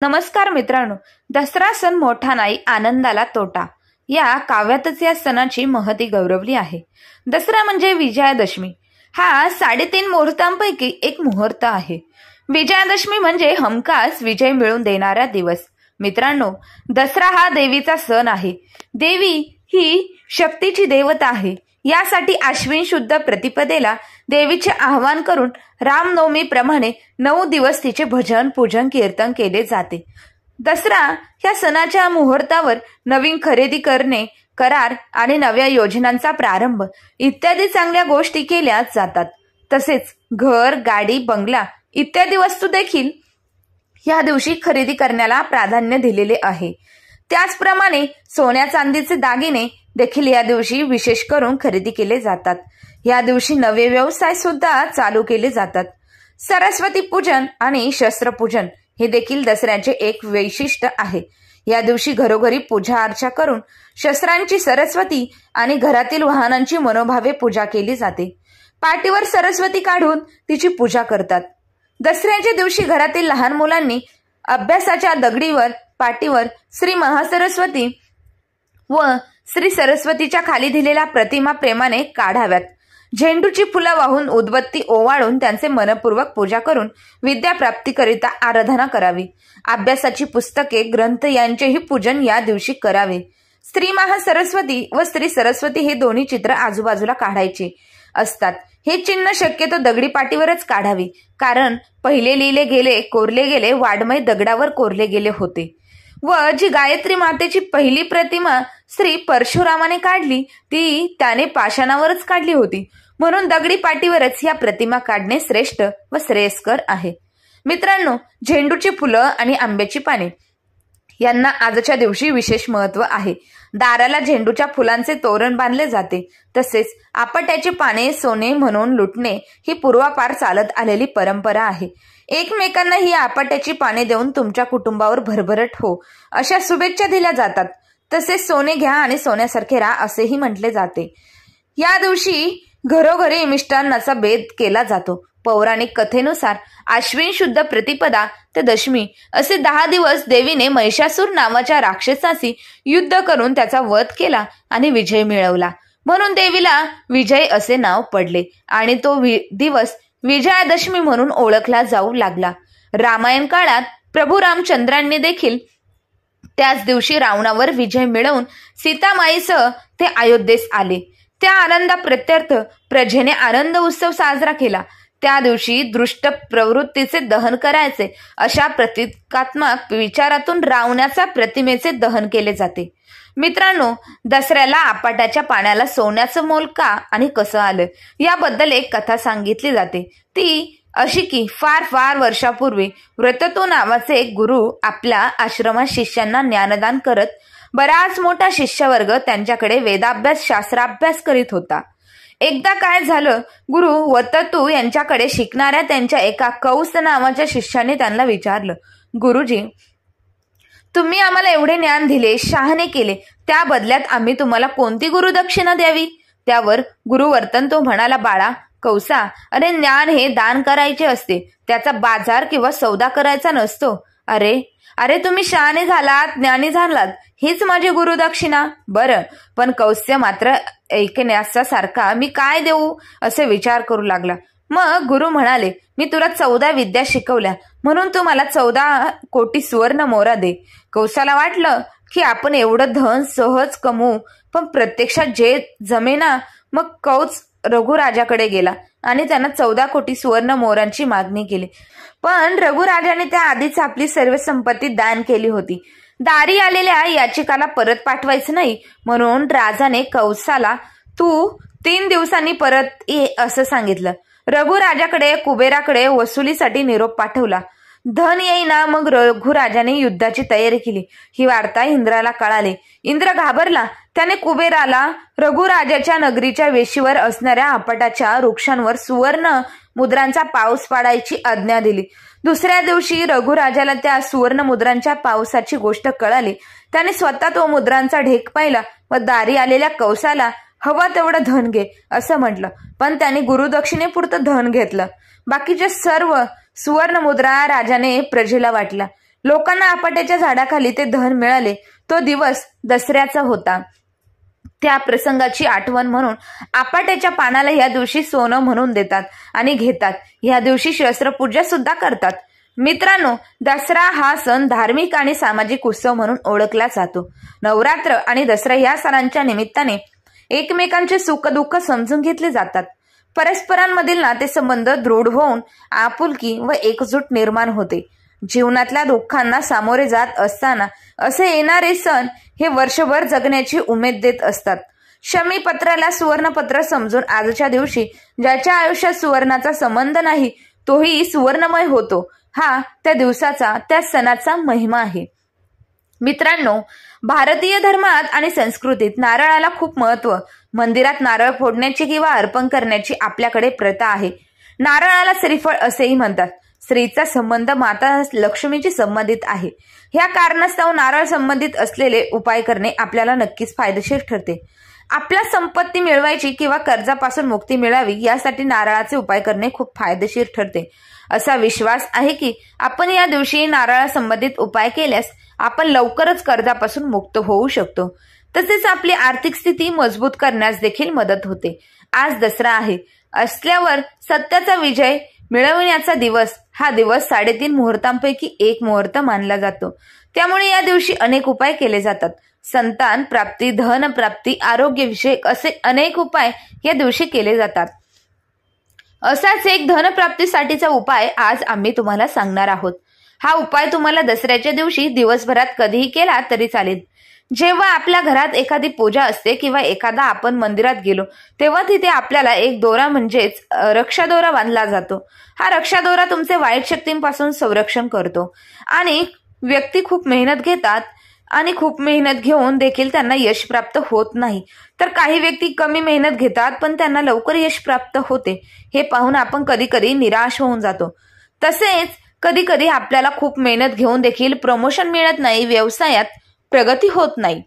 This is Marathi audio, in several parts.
नमस्कार मित्रांनो, दसरा सण मोठा नाही आनंदाला तोटा या काव्यातच या सणाची महती गौरवली आहे। दसरा म्हणजे विजयादशमी हा 3.5 मुहूर्तांपैकी एक मुहूर्त आहे। विजयादशमी म्हणजे हमखास विजय मिळवून देणारा दिवस। मित्रांनो, दसरा हा देवीचा सण आहे। देवी ही शक्तीची देवता आहे। यासाठी आश्विन शुद्ध प्रतिपदेला देवीचे आवाहन करून रामनवमीप्रमाणे 9 दिवस तिचे भजन पूजन कीर्तन केले जाते। दसरा या सणाच्या मुहूर्तावर नवीन खरेदी करणे, करार आणि नव्या योजनांचा प्रारंभ इत्यादी चांगल्या गोष्टी केल्या जातात। तसेच घर, गाडी, बंगला इत्यादी वस्तू देखील या दिवशी खरेदी करण्याला प्राधान्य दिलेले आहे। त्याचप्रमाणे सोन्या चांदीचे दागिने देखील या दिवशी विशेष करून खरेदी केले जातात। या दिवशी नवे व्यवसाय सुद्धा चालू केले जातात। सरस्वती पूजन आणि शस्त्रपूजन हे देखील दसऱ्याचे एक वैशिष्ट्य आहे। या दिवशी घरोघरी पूजा अर्चा करून शस्त्रांची सरस्वती आणि घरातील वाहनांची मनोभावे पूजा केली जाते। पाठीवर सरस्वती काढून तिची पूजा करतात। दसऱ्याच्या दिवशी घरातील लहान मुलांनी अभ्यासाच्या दगडीवर पाठीवर श्री महासरस्वती व श्री सरस्वतीच्या खाली दिलेल्या प्रतिमा प्रेमाने काढाव्यात। झेंडूची फुलं वाहून उदबत्ती ओवाळून त्यांचे मनपूर्वक पूजा करून विद्याप्राप्तीकरिता आराधना करावी। अभ्यासाची पुस्तके, ग्रंथ यांचेही पूजन या दिवशी करावे। श्री महासरस्वती व श्री सरस्वती हे दोन्ही चित्र आजूबाजूला काढायचे असतात। हे चिन्ह शक्यतो दगडी पाटीवरच काढावे, कारण पहिले लिहिले गेले, कोरले गेले वाडमय दगडावर कोरले गेले होते। व जी गायत्री मातेची पहिली प्रतिमा श्री परशुरामाने काढली ती त्याने पाषाणावरच काढली होती, म्हणून दगडी पाटीवरच या प्रतिमा काढणे श्रेष्ठ व श्रेयस्कर आहे। मित्रांनो, झेंडूची फुलं आणि आंब्याची पाने यांना आजच्या दिवशी विशेष महत्त्व आहे। दाराला झेंडूच्या फुलांचे तोरण बांधले जाते। तसेच आपट्याची पाने सोने म्हणून लुटणे ही पूर्वापार चालत आलेली परंपरा आहे। एकमेकांना ही आपट्याची पाने देऊन तुमच्या कुटुंबावर भरभराट हो अशा शुभेच्छा दिल्या जातात। तसेच सोने घ्या आणि सोन्यासारखे राहा असेही म्हटले जाते। या दिवशी घरोघरी मिष्टान्नाचा बेत केला जातो। पौराणिक कथेनुसार आश्विन शुद्ध प्रतिपदा ते दशमी असे 10 दिवस देवीने महिषासूर नावाच्या राक्षसाशी युद्ध करून त्याचा वध केला आणि विजय मिळवला, म्हणून देवीला विजय असे नाव पडले आणि तो दिवस विजयादशमी म्हणून ओळखला जाऊ लागला। रामायण काळात प्रभू रामचंद्रांनी देखील त्याच दिवशी रावणावर विजय मिळवून सीतामाईसह ते अयोध्येस आले। त्या आनंदाप्रित्यर्थ प्रजेने आनंद उत्सव साजरा केला। त्या दिवशी दृष्ट प्रवृत्तीचे दहन करायचे अशा प्रतिकात्मक विचारातून रावणाच्या प्रतिमेचे दहन केले जाते। मित्रांनो, दसऱ्याला आपटाच्या पाण्याला सोन्याचं मोल का आणि कसं आलं याबद्दल एक कथा सांगितली जाते। ती अशी की फार फार वर्षापूर्वी व्रततू नावाचे एक गुरु आपल्या आश्रमात शिष्यांना ज्ञानदान करत बराच मोठा शिष्यवर्ग त्यांच्याकडे वेदाभ्यास शास्त्राभ्यास करीत होता। एकदा काय झालं, गुरु वततू यांच्याकडे शिकणाऱ्या त्यांच्या एका कौस नावाच्या शिष्याने त्यांना विचारलं, गुरुजी, तुम्ही आम्हाला एवढे ज्ञान दिले, शहाणे केले, त्या बदल्यात आम्ही तुम्हाला कोणती गुरुदक्षिणा द्यावी? त्यावर गुरुवर्तन तो म्हणाला, बाळा कौसा, अरे ज्ञान हे दान करायचे असते, त्याचा बाजार किंवा सौदा करायचा नसतो। अरे अरे तुम्ही शहाणे झालात, ज्ञानी झालात, हीच माझी गुरुदक्षिणा। बरं, पण कौस्य मात्र ऐकण्याचा सारखा मी काय देऊ असे विचार करू लागला। मग गुरु म्हणाले, मी तुला 14 विद्या शिकवल्या, म्हणून तू मला 14 कोटी सुवर्ण मोहरा दे। कौसाला वाटलं की आपण एवढं धन सहज कमवू, पण प्रत्यक्षात जे जमेना। मग कौस रघुराजाकडे गेला आणि त्यांना 14 कोटी सुवर्ण मोहरांची मागणी केली, पण रघुराजाने त्या आधीच आपली सर्व संपत्ती दान केली होती। दारी आलेल्या याचिकाला परत पाठवायचं नाही, म्हणून राजाने कौसाला तू 3 दिवसांनी परत ये असं सांगितलं। रघुराजाकडे कुबेराकडे वसुलीसाठी निरोप पाठवला। धन येईना, मग रघुराजाने युद्धाची तयारी केली। ही वार्ता इंद्राला कळाली। इंद्र घाबरला। त्याने कुबेराला रघुराजाच्या नगरीच्या वेशीवर असणाऱ्या आपटाच्या वृक्षांवर सुवर्ण मुद्रांचा पाऊस पाडायची आज्ञा दिली। दुसऱ्या दिवशी रघुराजाला त्या सुवर्ण मुद्रांच्या पावसाची गोष्ट कळाली। त्याने स्वतः तो मुद्रांचा ढेक पाहिला व दारी आलेल्या कौसाला हवा तेवढं धन घे असं म्हटलं, पण त्याने गुरुदक्षिणेपुरतं धन घेतलं। बाकीचे सर्व सुवर्ण मुद्रा राजाने प्रजेला वाटला। लोकांना आपट्याच्या झाडाखाली ते धन मिळाले तो दिवस दसऱ्याचा होता. त्या प्रसंगाची आठवण म्हणून आपट्याच्या पानाला या दिवशी सोनं म्हणून देतात आणि घेतात. या दिवशी शस्त्रपूजा सुद्धा करतात. मित्रांनो, दसरा हा सण धार्मिक आणि सामाजिक उत्सव म्हणून ओळखला जातो. नवरात्र आणि दसरा या सणांच्या निमित्ताने एकमेकांचे सुख दुःख समजून घेतले जातात. परस्परांमधील नातेसंबंध दृढ होऊन आपुलकी व एकजूट निर्माण होते. जीवनातल्या दुःखांना सामोरे जात असताना असे येणारे सण हे वर्षभर जगण्याची उमेद देत असतात. शमीपत्राला सुवर्णपत्र समजून आजच्या दिवशी ज्याच्या आयुष्यात सुवर्णाचा संबंध नाही तोही सुवर्णमय होतो. हा त्या दिवसाचा, त्या सणाचा महिमा आहे. मित्रांनो, भारतीय धर्मात आणि संस्कृतीत नारळाला खूप महत्त्व. मंदिरात नारळ फोडण्याची किंवा अर्पण करण्याची आपल्याकडे प्रथा आहे. नारळाला श्रीफळ असेही म्हणतात. स्त्रीचा संबंध माता लक्ष्मीशी संबंधित आहे. ह्या कारणास्तव नारळ संबंधित असलेले उपाय करणे आपल्याला नक्कीच फायदेशीर ठरते. आपल्या संपत्ती मिळवायची किंवा कर्जापासून मुक्ती मिळावी यासाठी नारळाचे उपाय करणे खूप फायदेशीर ठरते. असा विश्वास आहे की आपण या दिवशी नारळा संबंधित उपाय केल्यास आपण लवकरच कर्जापासून मुक्त होऊ शकतो. तसेच आपली आर्थिक स्थिती मजबूत करण्यास देखील मदत होते. आज दसरा आहे असल्यावर सत्याचा विजय मिळवण्याचा दिवस. हा दिवस 3.5 मुहूर्तांपैकी एक मुहूर्त मानला जातो. त्यामुळे या दिवशी अनेक उपाय केले जातात. संतान प्राप्ती, धन प्राप्ती, आरोग्य विषयक असे अनेक उपाय या दिवशी केले जातात. असाच एक धनप्राप्तीसाठीचा उपाय आज आम्ही तुम्हाला सांगणार आहोत. हा उपाय तुम्हाला दसऱ्याच्या दिवशी दिवसभरात कधीही केला तरी चालेल. जेव्हा आपल्या घरात एखादी पूजा असते किंवा एखादा आपण मंदिरात गेलो तेव्हा तिथे आपल्याला एक दोरा म्हणजेच रक्षादोरा बांधला जातो. हा रक्षादोरा तुमचे वाईट शक्तींपासून संरक्षण करतो. आणि व्यक्ती खूप मेहनत घेतात आणि खूप मेहनत घेऊन देखील त्यांना यश प्राप्त होत नाही. तर काही व्यक्ती कमी मेहनत घेतात पण त्यांना लवकर यश प्राप्त होते. हे पाहून आपण कधी कधी निराश होऊन जातो. तसेच कधी कधी आपल्याला खूप मेहनत घेऊन देखील प्रमोशन मिळत नाही, व्यवसायात प्रगती होत नाही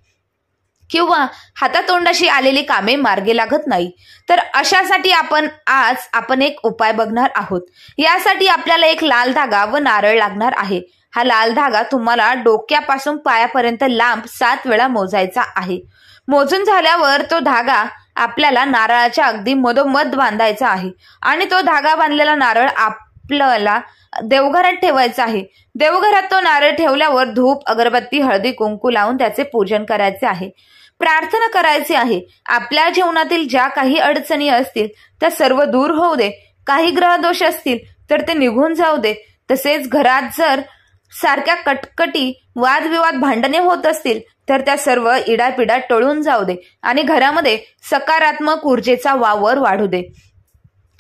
किंवा हातातोंडाशी आलेली कामे मार्गी लागत नाही. तर अशासाठी आपण एक उपाय बघणार आहोत. यासाठी आपल्याला एक लाल धागा व नारळ लागणार आहे. हा लाल धागा तुम्हाला डोक्यापासून पायापर्यंत लांब 7 वेळा मोजायचा आहे. मोजून झाल्यावर तो धागा आपल्याला नारळाच्या अगदी मधोमध बांधायचा आहे आणि तो धागा बांधलेला नारळ आपल्याला देवघरात ठेवायचा आहे. देवघरात तो नारळ ठेवल्यावर धूप, अगरबत्ती, हळदी, कुंकू लावून त्याचे पूजन करायचे आहे. प्रार्थना करायची आहे. आपल्या जीवनातील ज्या काही अडचणी असतील त्या सर्व दूर होऊ दे. काही ग्रहदोष असतील तर ते निघून जाऊ दे. तसेच घरात जर सारख्या कटकटी, वादविवाद, भांडणे होत असतील तर त्या सर्व इडापिडा टळून जाऊ दे आणि घरामध्ये सकारात्मक ऊर्जेचा वावर वाढू दे.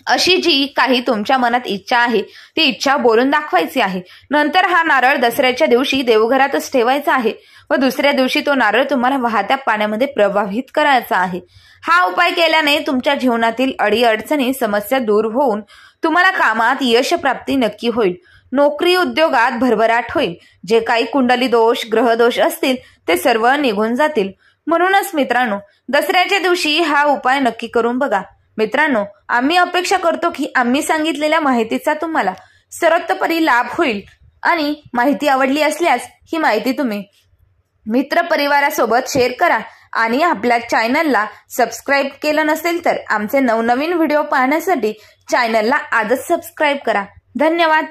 अशी जी काही तुमच्या मनात इच्छा आहे ती इच्छा बोलून दाखवायची आहे. नंतर हा नारळ दसऱ्याच्या दिवशी देवघरातच ठेवायचा आहे व दुसऱ्या दिवशी तो नारळ तुम्हाला वाहत्या पाण्यामध्ये प्रवाहित करायचा आहे. हा उपाय केल्याने तुमच्या जीवनातील अडीअडचणी, समस्या दूर होऊन तुम्हाला कामात यश प्राप्ती नक्की होईल. नोकरी उद्योगात भरभराट होईल. जे काही कुंडली दोष, ग्रहदोष असतील ते सर्व निघून जातील. म्हणूनच मित्रांनो, दसऱ्याच्या दिवशी हा उपाय नक्की करून बघा. मित्रांनो, आम्ही अपेक्षा करतो की आम्ही सांगितलेल्या माहितीचा तुम्हाला सर्वतोपरी लाभ होईल. आणि माहिती आवडली असल्यास ही माहिती तुम्ही मित्र परिवारासोबत शेअर करा आणि आपल्या चॅनलला सबस्क्राईब केलं नसेल तर आमचे नवनवीन व्हिडिओ पाहण्यासाठी चॅनलला आजच सबस्क्राईब करा. धन्यवाद.